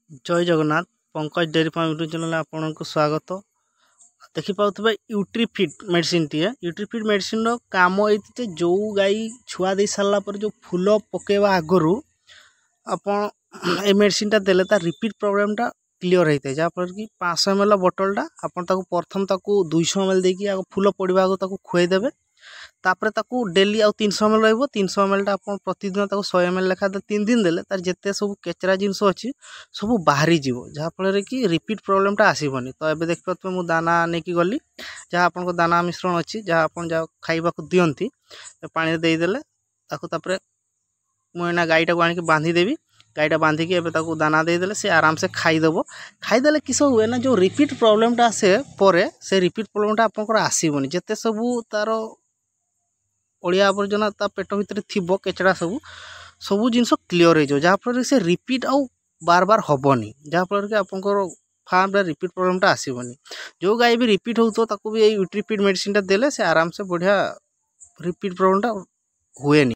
जय Jagannath Pankaj dairy farm YouTube channel आपन को स्वागत। देखिपे यूट्रीफिट मेडिसिन टी यूट्रीफिट मेडिसिन काम ये जो गाई छुआ दे सारा पर जो फूल पकेवा आगु आपन ए मेडिसिन टा देले तार रिपीट प्रॉब्लम टा क्लियर होता है। जहाँफल कि 500 ml बोतलटा आपन प्रथम 200 ml देकी फूल पड़ा आगे खुआईदेवे। तापर ताकू डेली आउ 300 ml रहिबो 300 ml टा आपन प्रतिदिन ताकू 100 ml लेखा 3 दिन देले तार जेते सब केचरा जिनस अछि सब बाहरी जीवो। जहाँ फल कि रिपीट प्रॉब्लम टा आसीबनी। तो एबे देख पाते मु दाना नेकी गली जहाँ आपन को दाना मिश्रण अछि जहाँ आपन जा खाइबा को दियंती पानी दे देले ताकू तापर मुना गाईटा को आनी बांधी देवी। गाईटा बांधिकी एबे ताकू दाना दे देले से आराम से खाईदेव। खाईदेले किस हुए ना जो रिपीट प्रॉब्लम टा आसे परे से रिपीट प्रॉब्लम टा आपन आसीबनी। जेते सब तार ओडिया आवर्जना ता पेट भितर थिबो केचड़ा सबू जिनस क्लियर हो जहाँफल से रिपीट आउ बार बार हेनी। जहाँफल कि आपंकर फार्म रिपीट प्रॉब्लम टा आसीबनी। जो गाय भी रिपीट हो भी यूट्रीफिट मेडिसिन टा देले से आराम से बढ़िया रिपीट प्रॉब्लम टा हुएनी।